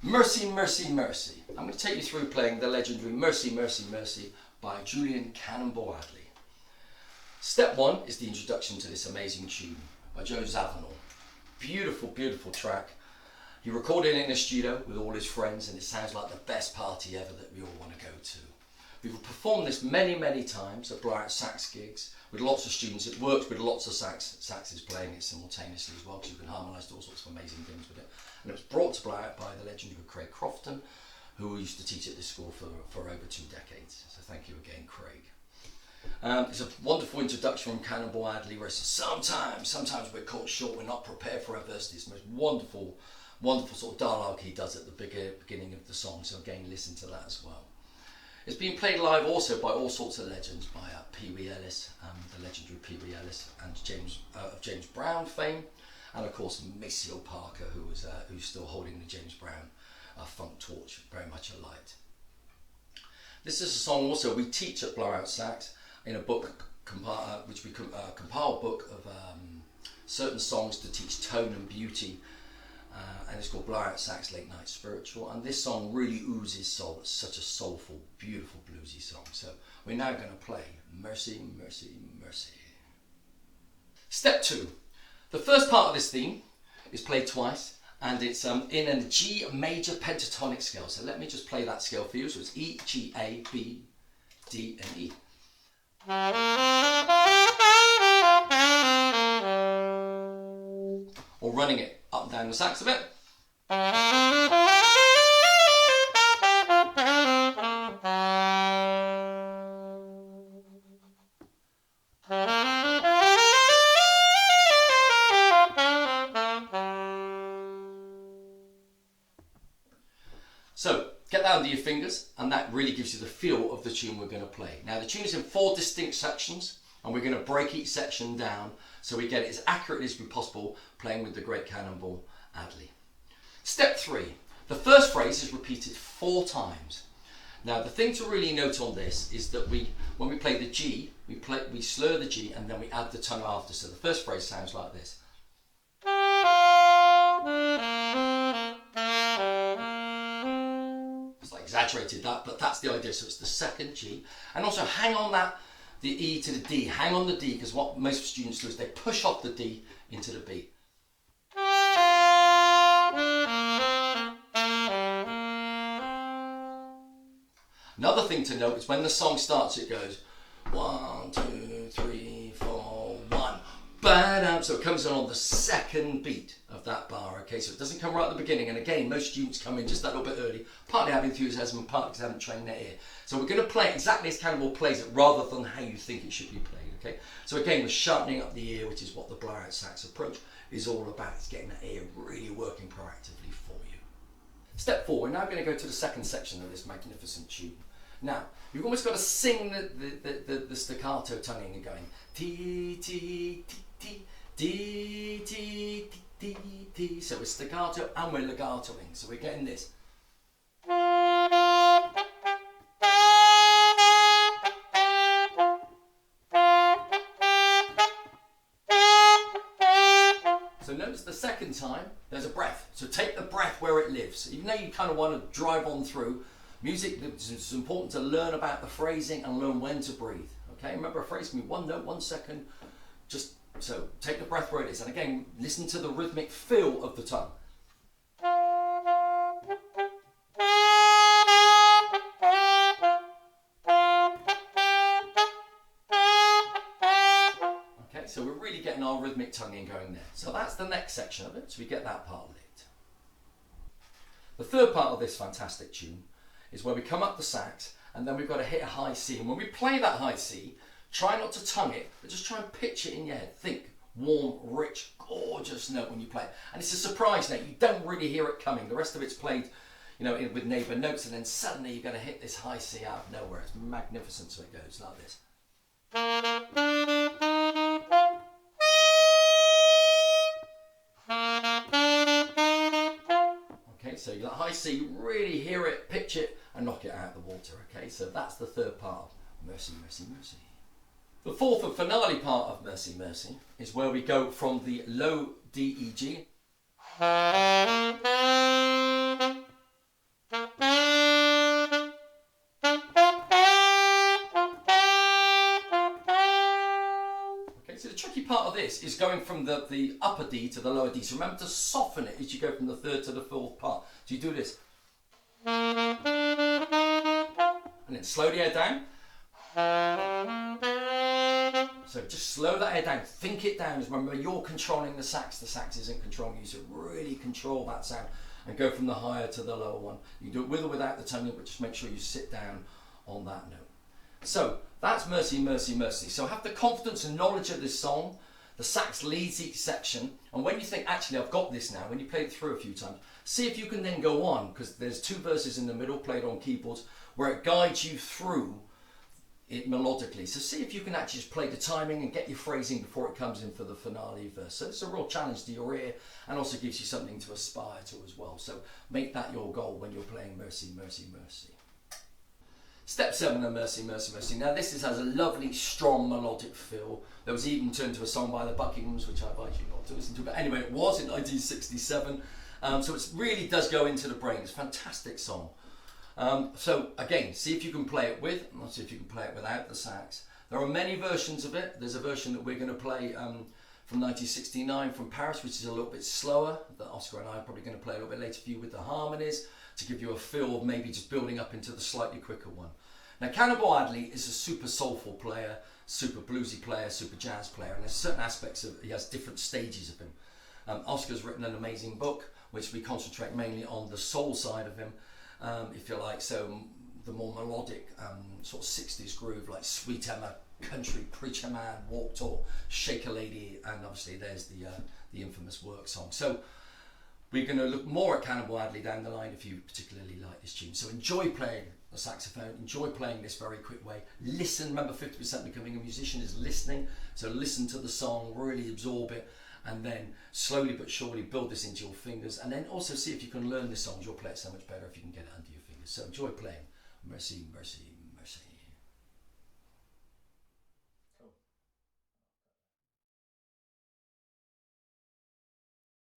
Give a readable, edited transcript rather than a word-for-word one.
Mercy, Mercy, Mercy. I'm going to take you through playing the legendary Mercy, Mercy, Mercy by Julian Cannonball Adderely. Step one is the introduction to this amazing tune by Joe Zawinul. Beautiful, beautiful track. He recorded it in a studio with all his friends and it sounds like the best party ever that we all want to go to. We've performed this many, many times at Blowout Sax gigs with lots of students. It works with lots of saxes playing it simultaneously as well, because you can harmonise all sorts of amazing things with it. And it was brought to Blowout by the legendary Craig Crofton, who used to teach at this school for over 2 decades. So thank you again, Craig. It's a wonderful introduction from Cannonball Adderely where it says, sometimes we're caught short, we're not prepared for adversity. It's the most wonderful sort of dialogue he does at the beginning of the song. So again, listen to that as well. It's been played live also by all sorts of legends, by Pee Wee Ellis, the legendary Pee Wee Ellis, and James Brown fame, and of course Maceo Parker, who's still holding the James Brown funk torch very much alight. This is a song also we teach at Blowout Sax in a book which we compile a book of certain songs to teach tone and beauty. And it's called Blowout Sax Late Night Spiritual, and this song really oozes soul. It's such a soulful, beautiful bluesy song. So we're now going to play Mercy, Mercy, Mercy. Step 2. The first part of this theme is played twice, and it's in a G major pentatonic scale. So let me just play that scale for you. So it's E, G, A, B, D and E. Or running it up and down the sax a bit. So get that under your fingers, and that really gives you the feel of the tune we're going to play. Now the tune is in 4 distinct sections, and we're going to break each section down so we get it as accurately as possible, playing with the great Cannonball Adderely. Step 3. The first phrase is repeated 4 times. Now the thing to really note on this is that when we play the G, we slur the G and then we add the tongue after. So the first phrase sounds like this. It's like exaggerated that, but that's the idea. So it's the second G, and also hang on the E to the D. Hang on the D, because what most students do is they push off the D into the B. Another thing to note is when the song starts, it goes 1, 2, 3, 4, 1. Ba-dum. So it comes on the second beat of that bar. Okay, so it doesn't come right at the beginning. And again, most students come in just a little bit early, partly have enthusiasm and partly because they haven't trained their ear. So we're going to play it exactly as Cannonball plays it, rather than how you think it should be played. Okay, so again, we're sharpening up the ear, which is what the Blowout Sax approach is all about. It's getting that ear really working proactively for you. Step 4. We're now going to go to the second section of this magnificent tune. Now, you've almost got to sing the staccato tonguing and going T, T, T, T, T, T, T, T, T. So we're staccato and we're legatoing. So we're getting this. So notice the second time, there's a breath. So take the breath where it lives. Even though you kind of want to drive on through, music, it's important to learn about the phrasing and learn when to breathe. Okay, remember a phrase can be 1 note, 1 second. Just so take the breath where it is. And again, listen to the rhythmic feel of the tongue. Okay, so we're really getting our rhythmic tonguing going there. So that's the next section of it. So we get that part lit. The third part of this fantastic tune is where we come up the sax and then we've got to hit a high C. And when we play that high C, try not to tongue it, but just try and pitch it in your head. Think warm, rich, gorgeous note when you play it. And it's a surprise note. You don't really hear it coming. The rest of it's played, with neighbour notes, and then suddenly you're going to hit this high C out of nowhere. It's magnificent. So it goes like this. Okay, so you got high C, really hear it, pitch it, and knock it out of the water. Okay, so that's the third part of Mercy, Mercy, Mercy. The fourth and finale part of Mercy, Mercy is where we go from the low D, E, G Okay, so the tricky part of this is going from the upper D to the lower D. So remember to soften it as you go from the third to the fourth part. So you do this. And then slow the air down. So just slow that air down. Think it down. Remember, you're controlling the sax isn't controlling you. So really control that sound and go from the higher to the lower one. You can do it with or without the tongue, but just make sure you sit down on that note. So that's Mercy, Mercy, Mercy. So have the confidence and knowledge of this song. The sax leads each section. And when you think, actually, I've got this now, when you play it through a few times, see if you can then go on, because there's two verses in the middle played on keyboards where it guides you through it melodically. So see if you can actually just play the timing and get your phrasing before it comes in for the finale verse. So it's a real challenge to your ear and also gives you something to aspire to as well. So make that your goal when you're playing Mercy, Mercy, Mercy. Step 7 of Mercy, Mercy, Mercy. Now this has a lovely, strong melodic feel. That was even turned to a song by the Buckinghams, which I invite you not to listen to. But anyway, it was in 1967. So it really does go into the brain. It's a fantastic song. So again, see if you can play it with, and see if you can play it without the sax. There are many versions of it. There's a version that we're going to play from 1969 from Paris, which is a little bit slower, that Oscar and I are probably going to play a little bit later for you with the harmonies, to give you a feel of maybe just building up into the slightly quicker one. Now Cannonball Adderley is a super soulful player, super bluesy player, super jazz player, and there's certain aspects of, he has different stages of him. Oscar's written an amazing book, which we concentrate mainly on the soul side of him, if you like, so the more melodic sort of 60s groove, like Sweet Emma, Country, Preacher Man, Walk Tall, Shake a Lady, and obviously there's the infamous Work song. So we're going to look more at Cannonball Adderley down the line if you particularly like this tune. So enjoy playing the saxophone, enjoy playing this very quick way. Listen, remember 50% becoming a musician is listening, so listen to the song, really absorb it, and then slowly but surely build this into your fingers, and then also see if you can learn the songs. You'll play it so much better if you can get it under your fingers. So enjoy playing Mercy, Mercy, Mercy.